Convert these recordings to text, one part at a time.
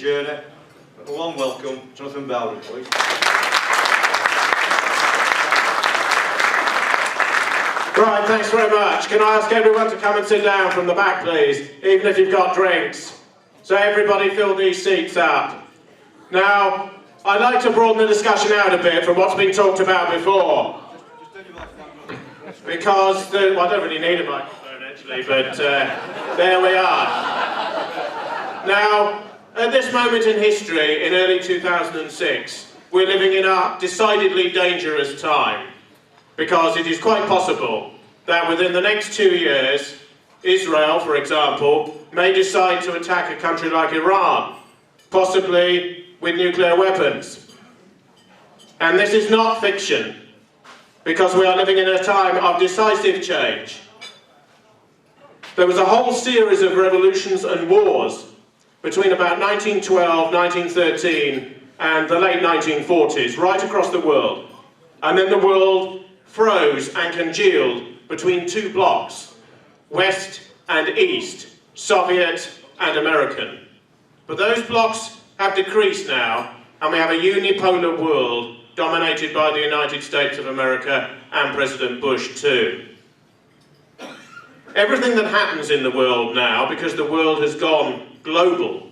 journey. A warm welcome, Jonathan Bowden, please. Right, thanks very much. Can I ask everyone to come and sit down from the back, please, even if you've got drinks. So everybody fill these seats up. Now, I'd like to broaden the discussion out a bit from what's been talked about before. Because, well, I don't really need a microphone actually, but there we are. Now, at this moment in history, in early 2006, we're living in a decidedly dangerous time. Because it is quite possible that within the next 2 years, Israel, for example, may decide to attack a country like Iran, possibly with nuclear weapons. And this is not fiction, because we are living in a time of decisive change. There was a whole series of revolutions and wars between about 1912, 1913 and the late 1940s, right across the world. And then the world froze and congealed between two blocks, West and East, Soviet and American. But those blocks have decreased now, and we have a unipolar world dominated by the United States of America and President Bush too. Everything that happens in the world now, because the world has gone global,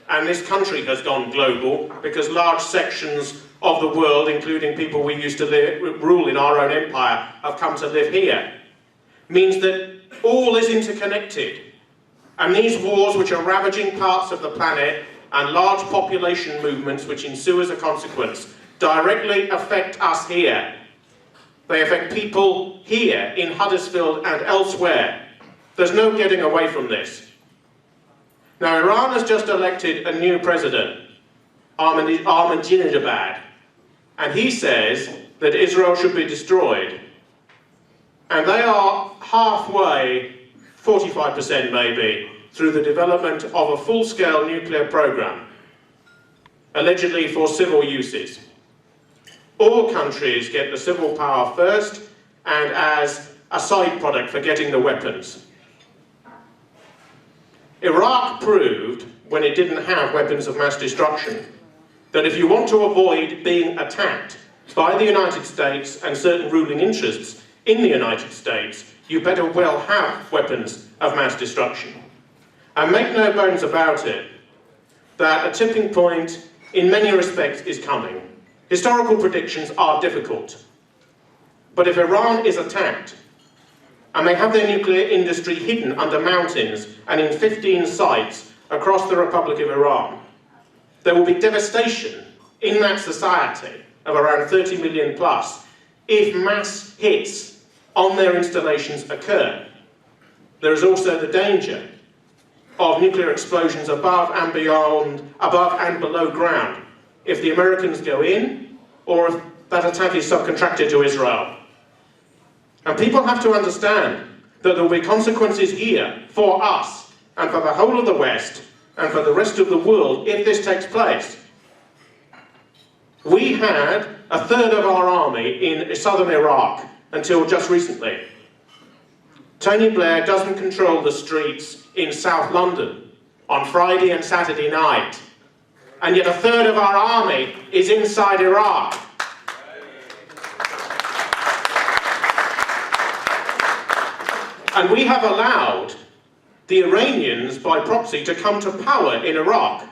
and this country has gone global, because large sections of the world, including people we used to rule in our own empire, have come to live here, means that all is interconnected. And these wars, which are ravaging parts of the planet, and large population movements which ensue as a consequence, directly affect us here. They affect people here, in Huddersfield and elsewhere. There's no getting away from this. Now, Iran has just elected a new president, Ahmadinejad, and he says that Israel should be destroyed. And they are halfway, 45% maybe, through the development of a full-scale nuclear program, allegedly for civil uses. All countries get the civil power first, and as a side product for getting the weapons. Iraq proved, when it didn't have weapons of mass destruction, that if you want to avoid being attacked by the United States and certain ruling interests in the United States, you better well have weapons of mass destruction. And make no bones about it, that a tipping point in many respects is coming. Historical predictions are difficult. But if Iran is attacked, and they have their nuclear industry hidden under mountains and in 15 sites across the Republic of Iran, there will be devastation in that society of around 30 million plus if mass hits on their installations occur. There is also the danger of nuclear explosions above and below ground if the Americans go in, or if that attack is subcontracted to Israel. And people have to understand that there will be consequences here for us and for the whole of the West and for the rest of the world if this takes place. We had a third of our army in southern Iraq until just recently. Tony Blair doesn't control the streets in South London on Friday and Saturday night, and yet a third of our army is inside Iraq. And we have allowed the Iranians, by proxy, to come to power in Iraq.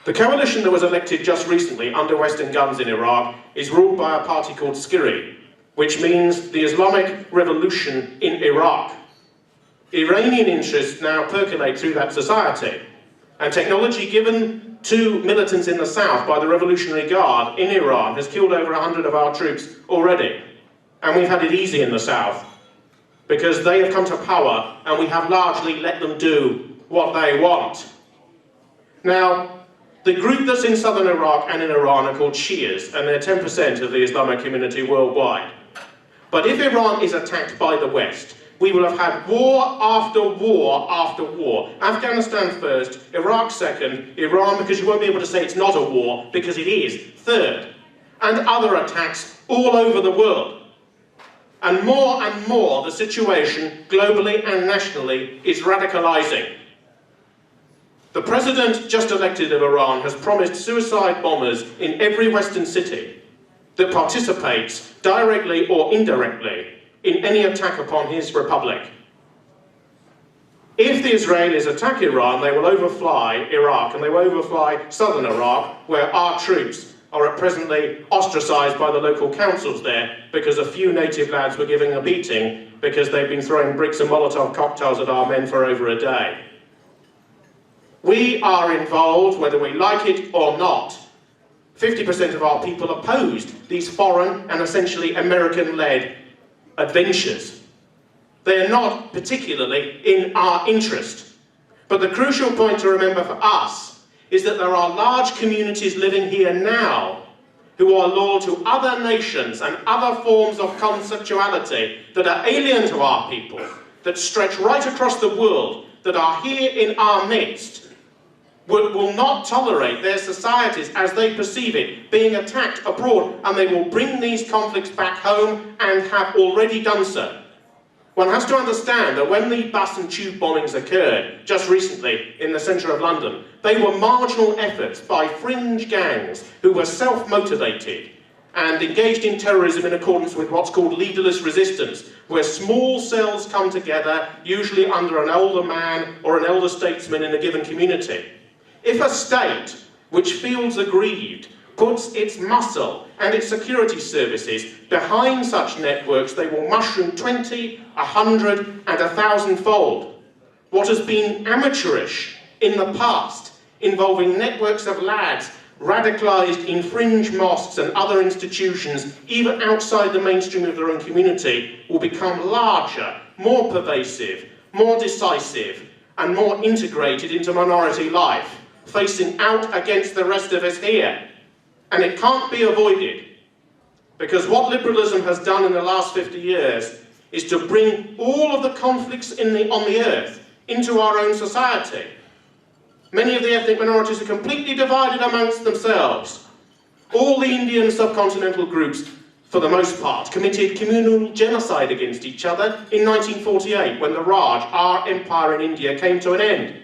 The coalition that was elected just recently under Western guns in Iraq is ruled by a party called SCIRI, which means the Islamic Revolution in Iraq. Iranian interests now percolate through that society, and technology given to militants in the south by the Revolutionary Guard in Iran has killed over 100 of our troops already. And we've had it easy in the south, because they have come to power and we have largely let them do what they want. Now, the group that's in southern Iraq and in Iran are called Shias, and they're 10% of the Islamic community worldwide. But if Iran is attacked by the West, we will have had war after war after war. Afghanistan first, Iraq second, Iran, because you won't be able to say it's not a war, because it is, third. And other attacks all over the world. And more, the situation, globally and nationally, is radicalizing. The president just elected of Iran has promised suicide bombers in every Western city that participates, directly or indirectly, in any attack upon his republic. If the Israelis attack Iran, they will overfly Iraq and they will overfly southern Iraq, where our troops are at presently ostracised by the local councils there because a few native lads were giving a beating because they've been throwing bricks and Molotov cocktails at our men for over a day. We are involved, whether we like it or not. 50% of our people opposed these foreign and essentially American-led adventures. They are not particularly in our interest. But the crucial point to remember for us is that there are large communities living here now who are loyal to other nations and other forms of conceptuality that are alien to our people, that stretch right across the world, that are here in our midst, will not tolerate their societies as they perceive it being attacked abroad, and they will bring these conflicts back home and have already done so. One has to understand that when the bus and tube bombings occurred just recently in the centre of London, they were marginal efforts by fringe gangs who were self-motivated and engaged in terrorism in accordance with what's called leaderless resistance, where small cells come together, usually under an older man or an elder statesman in a given community. If a state which feels aggrieved puts its muscle and its security services behind such networks, they will mushroom 20, 100 and 1,000-fold. What has been amateurish in the past, involving networks of lads radicalised in fringe mosques and other institutions, even outside the mainstream of their own community, will become larger, more pervasive, more decisive, and more integrated into minority life, facing out against the rest of us here. And it can't be avoided, because what liberalism has done in the last 50 years is to bring all of the conflicts on the earth into our own society. Many of the ethnic minorities are completely divided amongst themselves. All the Indian subcontinental groups, for the most part, committed communal genocide against each other in 1948, when the Raj, our empire in India, came to an end.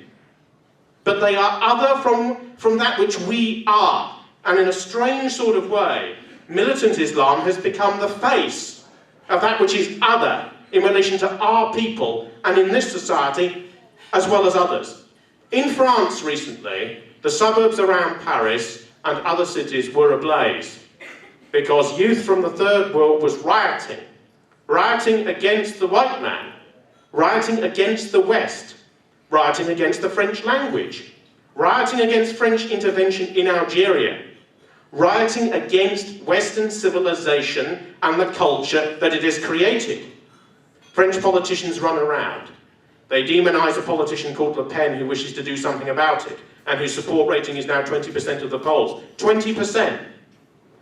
But they are other from that which we are. And in a strange sort of way, militant Islam has become the face of that which is other in relation to our people and in this society as well as others. In France recently, the suburbs around Paris and other cities were ablaze because youth from the third world was rioting against the white man, rioting against the West, rioting against the French language, rioting against French intervention in Algeria, rioting against Western civilization and the culture that it has created. French politicians run around. They demonise a politician called Le Pen who wishes to do something about it, and whose support rating is now 20% of the polls. 20%.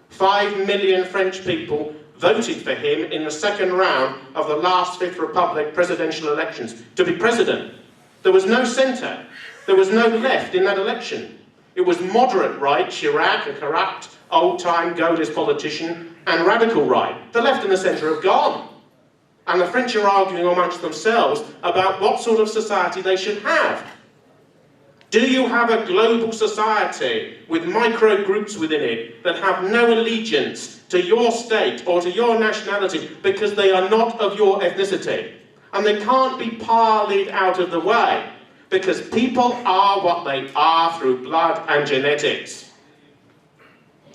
5 million French people voted for him in the second round of the last Fifth Republic presidential elections to be president. There was no centre. There was no left in that election. It was moderate right, Chirac, a corrupt, old-time, godless politician, and radical right. The left and the centre have gone. And the French are arguing amongst themselves about what sort of society they should have. Do you have a global society with micro-groups within it that have no allegiance to your state or to your nationality because they are not of your ethnicity? And they can't be parlayed out of the way, because people are what they are through blood and genetics.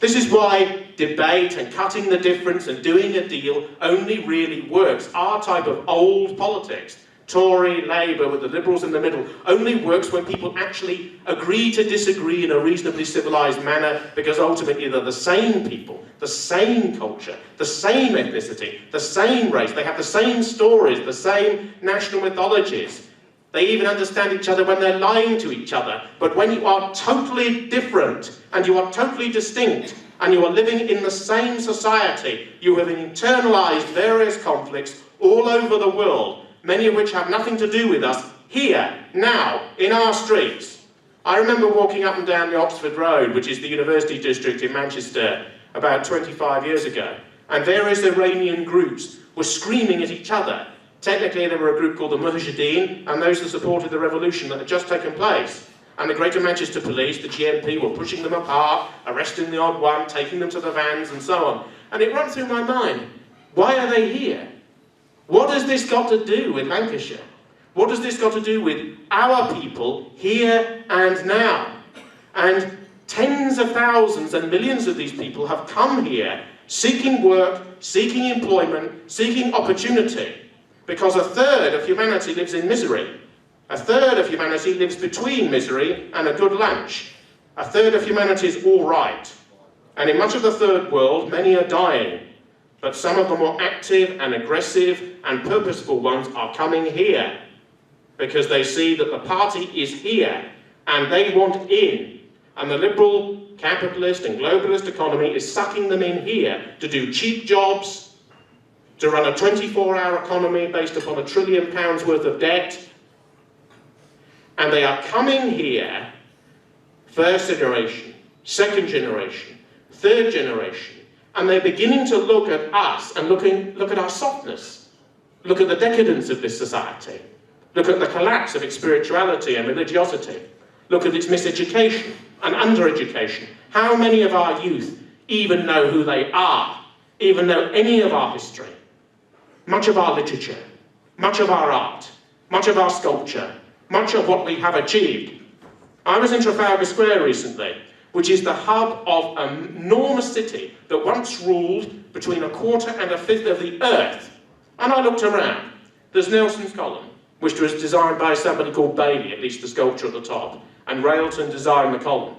This is why debate and cutting the difference and doing a deal only really works. Our type of old politics, Tory, Labour, with the Liberals in the middle, only works when people actually agree to disagree in a reasonably civilised manner, because ultimately they're the same people, the same culture, the same ethnicity, the same race. They have the same stories, the same national mythologies. They even understand each other when they're lying to each other. But when you are totally different, and you are totally distinct, and you are living in the same society, you have internalised various conflicts all over the world, many of which have nothing to do with us, here, now, in our streets. I remember walking up and down the Oxford Road, which is the university district in Manchester, about 25 years ago, and various Iranian groups were screaming at each other. Technically, they were a group called the Mujahideen, and those that supported the revolution that had just taken place. and the Greater Manchester Police, the GMP, were pushing them apart, arresting the odd one, taking them to the vans and so on. And it ran through my mind, why are they here? What has this got to do with Lancashire? What has this got to do with our people here and now? And tens of thousands and millions of these people have come here seeking work, seeking employment, seeking opportunity, because a third of humanity lives in misery. A third of humanity lives between misery and a good lunch. A third of humanity is all right. And in much of the third world, many are dying. But some of the more active and aggressive and purposeful ones are coming here because they see that the party is here and they want in. And the liberal, capitalist and globalist economy is sucking them in here to do cheap jobs, to run a 24-hour economy based upon £1 trillion worth of debt. And they are coming here, first generation, second generation, third generation, and they're beginning to look at us and look at our softness, look at the decadence of this society, look at the collapse of its spirituality and religiosity, look at its miseducation and undereducation. How many of our youth even know who they are, even know any of our history, much of our literature, much of our art, much of our sculpture, much of what we have achieved? I was in Trafalgar Square recently, which is the hub of an enormous city that once ruled between 1/4 and 1/5 of the earth. And I looked around. There's Nelson's Column, which was designed by somebody called Bailey, at least the sculpture at the top, and Railton designed the column.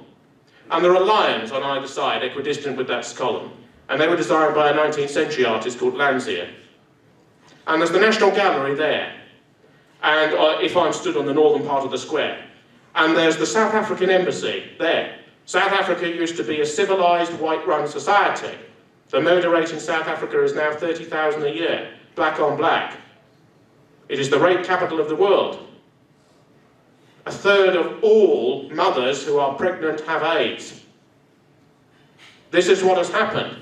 And there are lions on either side, equidistant with that column, and they were designed by a 19th century artist called Landseer. And there's the National Gallery there, and if I'm stood on the northern part of the square, and there's the South African Embassy there. South Africa used to be a civilised, white-run society. The murder rate in South Africa is now 30,000 a year, black on black. It is the rape capital of the world. 1/3 of all mothers who are pregnant have AIDS. This is what has happened.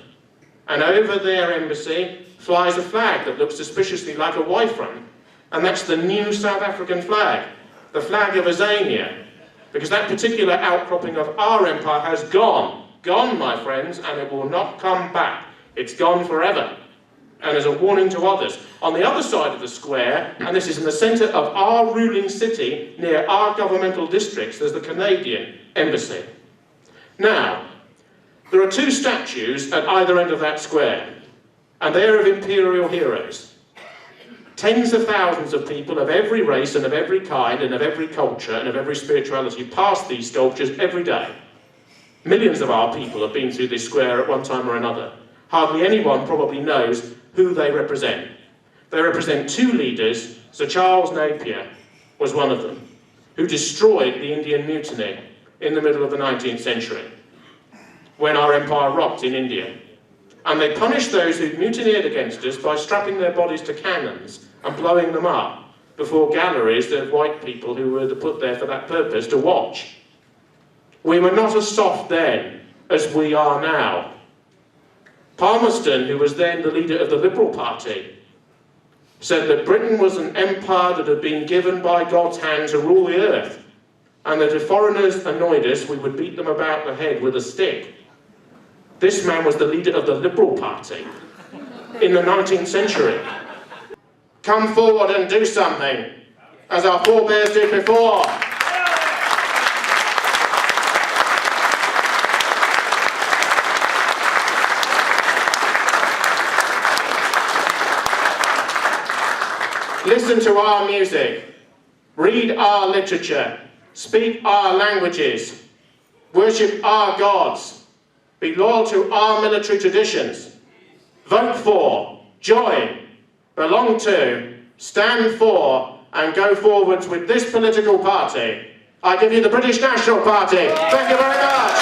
And over their embassy flies a flag that looks suspiciously like a wife run. And that's the new South African flag, the flag of Azania. Because that particular outcropping of our empire has gone, my friends, and it will not come back. It's gone forever. And as a warning to others. On the other side of the square, and this is in the centre of our ruling city, near our governmental districts, there's the Canadian Embassy. Now, there are 2 statues at either end of that square, and they are of imperial heroes. Tens of thousands of people of every race and of every kind and of every culture and of every spirituality pass these sculptures every day. Millions of our people have been through this square at one time or another. Hardly anyone probably knows who they represent. They represent 2 leaders. Sir Charles Napier was one of them, who destroyed the Indian Mutiny in the middle of the 19th century, when our empire rocked in India. And they punished those who mutineered against us by strapping their bodies to cannons and blowing them up before galleries of white people who were put there for that purpose to watch. We were not as soft then as we are now. Palmerston, who was then the leader of the Liberal Party, said that Britain was an empire that had been given by God's hand to rule the earth, and that if foreigners annoyed us, we would beat them about the head with a stick. This man was the leader of the Liberal Party in the 19th century. Come forward and do something, as our forebears did before. Listen to our music, read our literature, speak our languages, worship our gods, be loyal to our military traditions, vote for, join, belong to, stand for, and go forwards with this political party. I give you the British National Party. Thank you very much.